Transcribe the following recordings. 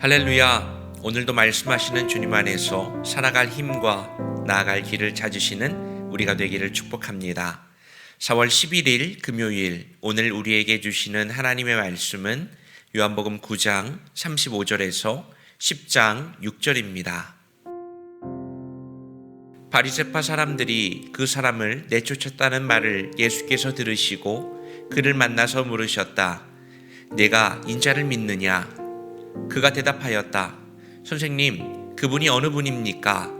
할렐루야. 오늘도 말씀하시는 주님 안에서 살아갈 힘과 나아갈 길을 찾으시는 우리가 되기를 축복합니다. 4월 11일 금요일, 오늘 우리에게 주시는 하나님의 말씀은 요한복음 9장 35절에서 10장 6절입니다. 바리새파 사람들이 그 사람을 내쫓았다는 말을 예수께서 들으시고 그를 만나서 물으셨다. 내가 인자를 믿느냐? 그가 대답하였다. 선생님, 그분이 어느 분입니까?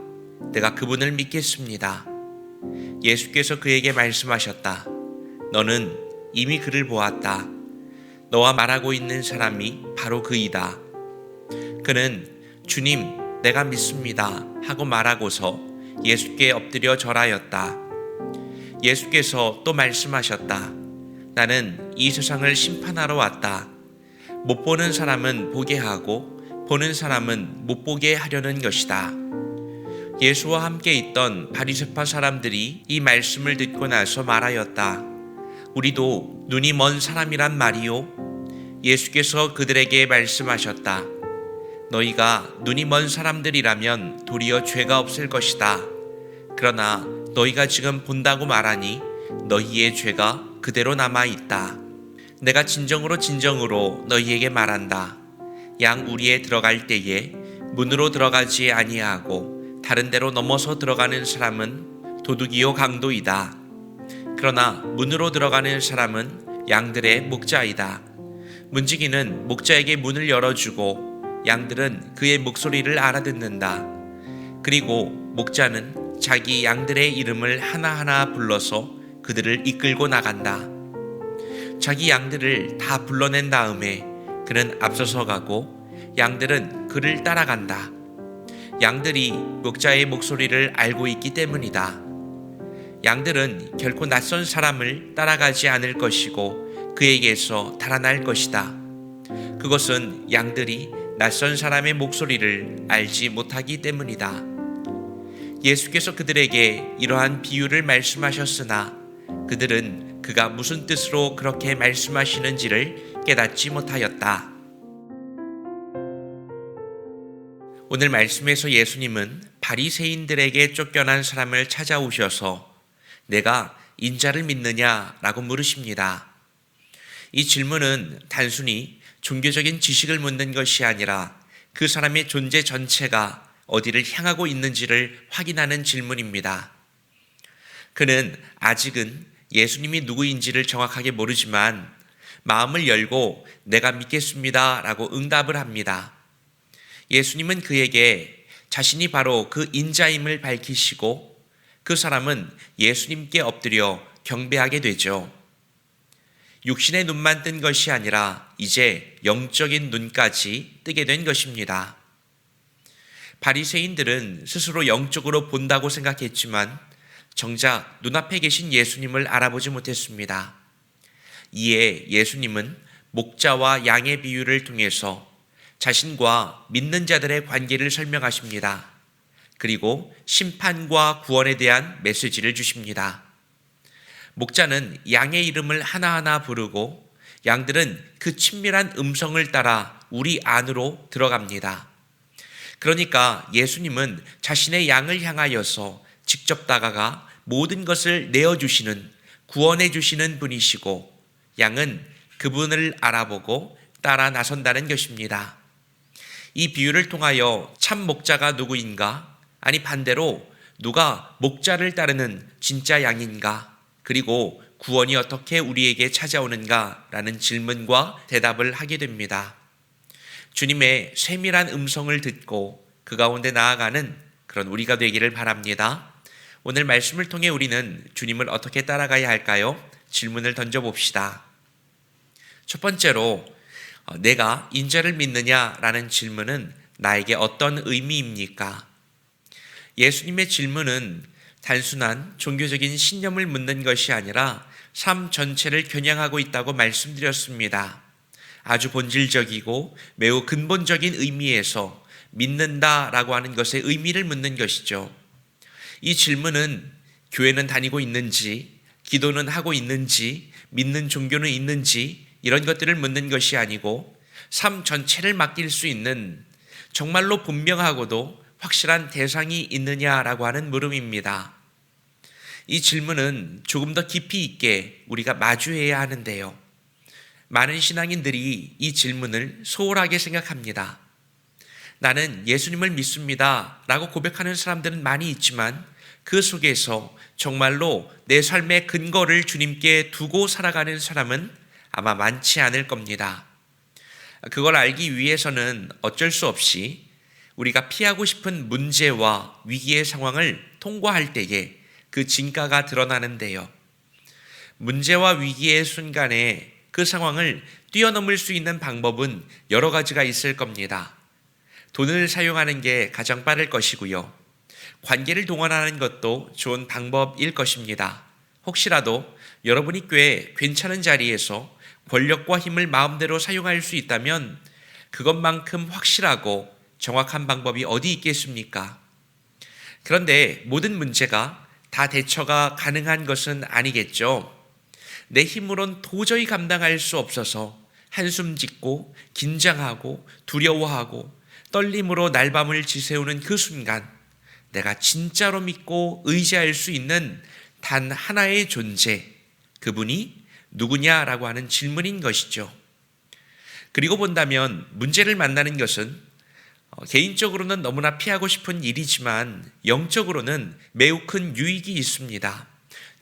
내가 그분을 믿겠습니다. 예수께서 그에게 말씀하셨다. 너는 이미 그를 보았다. 너와 말하고 있는 사람이 바로 그이다. 그는 주님, 내가 믿습니다 하고 말하고서 예수께 엎드려 절하였다. 예수께서 또 말씀하셨다. 나는 이 세상을 심판하러 왔다. 못 보는 사람은 보게 하고 보는 사람은 못 보게 하려는 것이다. 예수와 함께 있던 바리새파 사람들이 이 말씀을 듣고 나서 말하였다. 우리도 눈이 먼 사람이란 말이요? 예수께서 그들에게 말씀하셨다. 너희가 눈이 먼 사람들이라면 도리어 죄가 없을 것이다. 그러나 너희가 지금 본다고 말하니 너희의 죄가 그대로 남아있다. 내가 진정으로 너희에게 말한다. 양 우리에 들어갈 때에 문으로 들어가지 아니하고 다른 데로 넘어서 들어가는 사람은 도둑이요 강도이다. 그러나 문으로 들어가는 사람은 양들의 목자이다. 문지기는 목자에게 문을 열어주고 양들은 그의 목소리를 알아듣는다. 그리고 목자는 자기 양들의 이름을 하나하나 불러서 그들을 이끌고 나간다. 자기 양들을 다 불러낸 다음에 그는 앞서서 가고 양들은 그를 따라간다. 양들이 목자의 목소리를 알고 있기 때문이다. 양들은 결코 낯선 사람을 따라가지 않을 것이고 그에게서 달아날 것이다. 그것은 양들이 낯선 사람의 목소리를 알지 못하기 때문이다. 예수께서 그들에게 이러한 비유를 말씀하셨으나 그들은 그가 무슨 뜻으로 그렇게 말씀하시는지를 깨닫지 못하였다. 오늘 말씀에서 예수님은 바리새인들에게 쫓겨난 사람을 찾아오셔서 내가 인자를 믿느냐라고 물으십니다. 이 질문은 단순히 종교적인 지식을 묻는 것이 아니라 그 사람의 존재 전체가 어디를 향하고 있는지를 확인하는 질문입니다. 그는 아직은 예수님이 누구인지를 정확하게 모르지만 마음을 열고 내가 믿겠습니다 라고 응답을 합니다. 예수님은 그에게 자신이 바로 그 인자임을 밝히시고 그 사람은 예수님께 엎드려 경배하게 되죠. 육신의 눈만 뜬 것이 아니라 이제 영적인 눈까지 뜨게 된 것입니다. 바리새인들은 스스로 영적으로 본다고 생각했지만 정작 눈앞에 계신 예수님을 알아보지 못했습니다. 이에 예수님은 목자와 양의 비유를 통해서 자신과 믿는 자들의 관계를 설명하십니다. 그리고 심판과 구원에 대한 메시지를 주십니다. 목자는 양의 이름을 하나하나 부르고 양들은 그 친밀한 음성을 따라 우리 안으로 들어갑니다. 그러니까 예수님은 자신의 양을 향하여서 직접 다가가 모든 것을 내어주시는, 구원해주시는 분이시고 양은 그분을 알아보고 따라 나선다는 것입니다. 이 비유를 통하여 참 목자가 누구인가? 아니 반대로 누가 목자를 따르는 진짜 양인가? 그리고 구원이 어떻게 우리에게 찾아오는가? 라는 질문과 대답을 하게 됩니다. 주님의 세밀한 음성을 듣고 그 가운데 나아가는 그런 우리가 되기를 바랍니다. 오늘 말씀을 통해 우리는 주님을 어떻게 따라가야 할까요? 질문을 던져봅시다. 첫 번째로 내가 인자를 믿느냐라는 질문은 나에게 어떤 의미입니까? 예수님의 질문은 단순한 종교적인 신념을 묻는 것이 아니라 삶 전체를 겨냥하고 있다고 말씀드렸습니다. 아주 본질적이고 매우 근본적인 의미에서 믿는다라고 하는 것의 의미를 묻는 것이죠. 이 질문은 교회는 다니고 있는지, 기도는 하고 있는지, 믿는 종교는 있는지 이런 것들을 묻는 것이 아니고 삶 전체를 맡길 수 있는 정말로 분명하고도 확실한 대상이 있느냐라고 하는 물음입니다. 이 질문은 조금 더 깊이 있게 우리가 마주해야 하는데요. 많은 신앙인들이 이 질문을 소홀하게 생각합니다. 나는 예수님을 믿습니다 라고 고백하는 사람들은 많이 있지만 그 속에서 정말로 내 삶의 근거를 주님께 두고 살아가는 사람은 아마 많지 않을 겁니다. 그걸 알기 위해서는 어쩔 수 없이 우리가 피하고 싶은 문제와 위기의 상황을 통과할 때에 그 진가가 드러나는데요. 문제와 위기의 순간에 그 상황을 뛰어넘을 수 있는 방법은 여러 가지가 있을 겁니다. 돈을 사용하는 게 가장 빠를 것이고요. 관계를 동원하는 것도 좋은 방법일 것입니다. 혹시라도 여러분이 꽤 괜찮은 자리에서 권력과 힘을 마음대로 사용할 수 있다면 그것만큼 확실하고 정확한 방법이 어디 있겠습니까? 그런데 모든 문제가 다 대처가 가능한 것은 아니겠죠. 내 힘으론 도저히 감당할 수 없어서 한숨 짓고 긴장하고 두려워하고 떨림으로 날밤을 지새우는 그 순간 내가 진짜로 믿고 의지할 수 있는 단 하나의 존재, 그분이 누구냐라고 하는 질문인 것이죠. 그리고 본다면 문제를 만나는 것은 개인적으로는 너무나 피하고 싶은 일이지만 영적으로는 매우 큰 유익이 있습니다.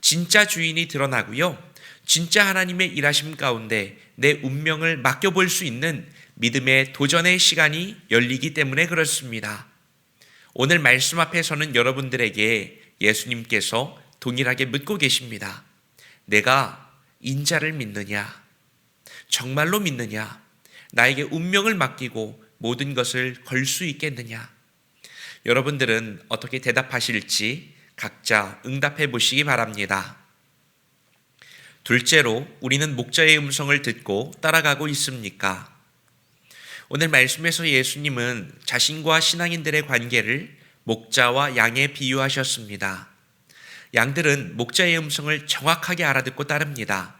진짜 주인이 드러나고요. 진짜 하나님의 일하심 가운데 내 운명을 맡겨볼 수 있는 믿음의 도전의 시간이 열리기 때문에 그렇습니다. 오늘 말씀 앞에서는 여러분들에게 예수님께서 동일하게 묻고 계십니다. 내가 인자를 믿느냐? 정말로 믿느냐? 나에게 운명을 맡기고 모든 것을 걸 수 있겠느냐? 여러분들은 어떻게 대답하실지 각자 응답해 보시기 바랍니다. 둘째로, 우리는 목자의 음성을 듣고 따라가고 있습니까? 오늘 말씀에서 예수님은 자신과 신앙인들의 관계를 목자와 양에 비유하셨습니다. 양들은 목자의 음성을 정확하게 알아듣고 따릅니다.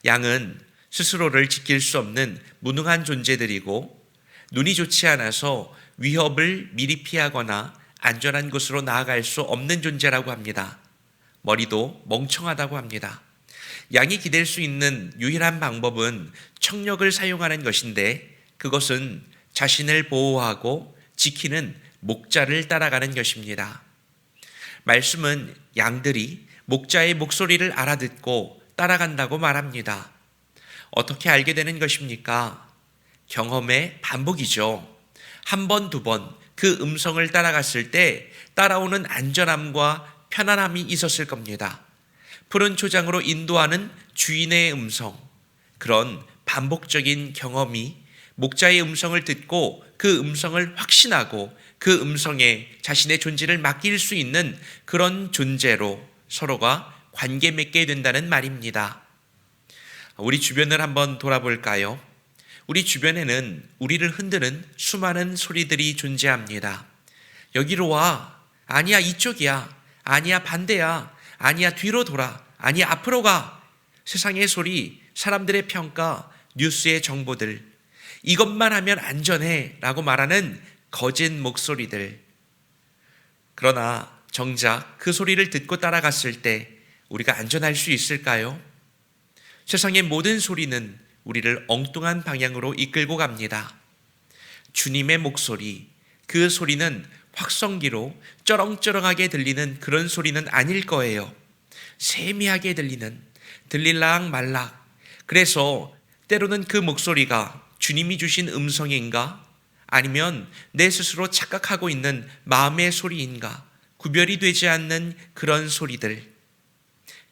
양은 스스로를 지킬 수 없는 무능한 존재들이고 눈이 좋지 않아서 위협을 미리 피하거나 안전한 곳으로 나아갈 수 없는 존재라고 합니다. 머리도 멍청하다고 합니다. 양이 기댈 수 있는 유일한 방법은 청력을 사용하는 것인데 그것은 자신을 보호하고 지키는 목자를 따라가는 것입니다. 말씀은 양들이 목자의 목소리를 알아듣고 따라간다고 말합니다. 어떻게 알게 되는 것입니까? 경험의 반복이죠. 한 번, 두 번 그 음성을 따라갔을 때 따라오는 안전함과 편안함이 있었을 겁니다. 푸른 초장으로 인도하는 주인의 음성, 그런 반복적인 경험이 목자의 음성을 듣고 그 음성을 확신하고 그 음성에 자신의 존재를 맡길 수 있는 그런 존재로 서로가 관계 맺게 된다는 말입니다. 우리 주변을 한번 돌아볼까요? 우리 주변에는 우리를 흔드는 수많은 소리들이 존재합니다. 여기로 와. 아니야, 이쪽이야. 아니야, 반대야. 아니야, 뒤로 돌아. 아니야, 앞으로 가. 세상의 소리, 사람들의 평가, 뉴스의 정보들. 이것만 하면 안전해 라고 말하는 거짓 목소리들. 그러나 정작 그 소리를 듣고 따라갔을 때 우리가 안전할 수 있을까요? 세상의 모든 소리는 우리를 엉뚱한 방향으로 이끌고 갑니다. 주님의 목소리, 그 소리는 확성기로 쩌렁쩌렁하게 들리는 그런 소리는 아닐 거예요. 세미하게 들릴락 말락. 그래서 때로는 그 목소리가 주님이 주신 음성인가? 아니면 내 스스로 착각하고 있는 마음의 소리인가? 구별이 되지 않는 그런 소리들.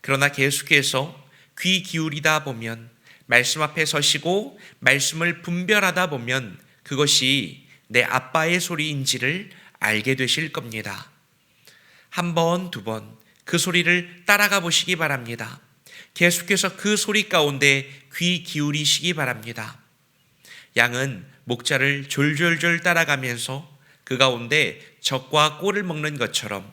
그러나 계속해서 귀 기울이다 보면, 말씀 앞에 서시고 말씀을 분별하다 보면 그것이 내 아빠의 소리인지를 알게 되실 겁니다. 한 번, 두 번 그 소리를 따라가 보시기 바랍니다. 계속해서 그 소리 가운데 귀 기울이시기 바랍니다. 양은 목자를 졸졸졸 따라가면서 그 가운데 적과 꼴을 먹는 것처럼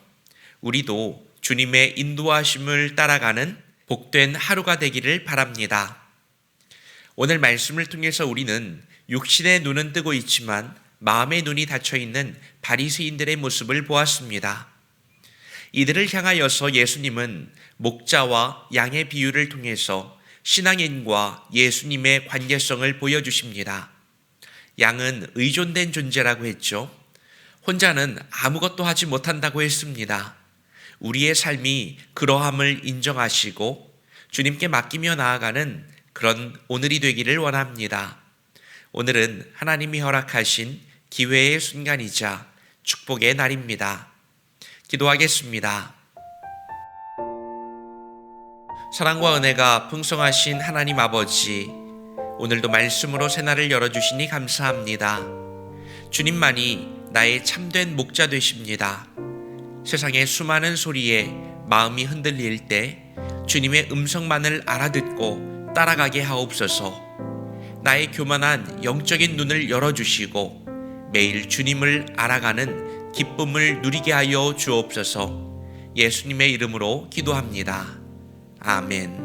우리도 주님의 인도하심을 따라가는 복된 하루가 되기를 바랍니다. 오늘 말씀을 통해서 우리는 육신의 눈은 뜨고 있지만 마음의 눈이 닫혀 있는 바리새인들의 모습을 보았습니다. 이들을 향하여서 예수님은 목자와 양의 비유를 통해서 신앙인과 예수님의 관계성을 보여주십니다. 양은 의존된 존재라고 했죠. 혼자는 아무것도 하지 못한다고 했습니다. 우리의 삶이 그러함을 인정하시고 주님께 맡기며 나아가는 그런 오늘이 되기를 원합니다. 오늘은 하나님이 허락하신 기회의 순간이자 축복의 날입니다. 기도하겠습니다. 사랑과 은혜가 풍성하신 하나님 아버지, 오늘도 말씀으로 새날을 열어주시니 감사합니다. 주님만이 나의 참된 목자 되십니다. 세상의 수많은 소리에 마음이 흔들릴 때 주님의 음성만을 알아듣고 따라가게 하옵소서. 나의 교만한 영적인 눈을 열어주시고 매일 주님을 알아가는 기쁨을 누리게 하여 주옵소서. 예수님의 이름으로 기도합니다. 아멘.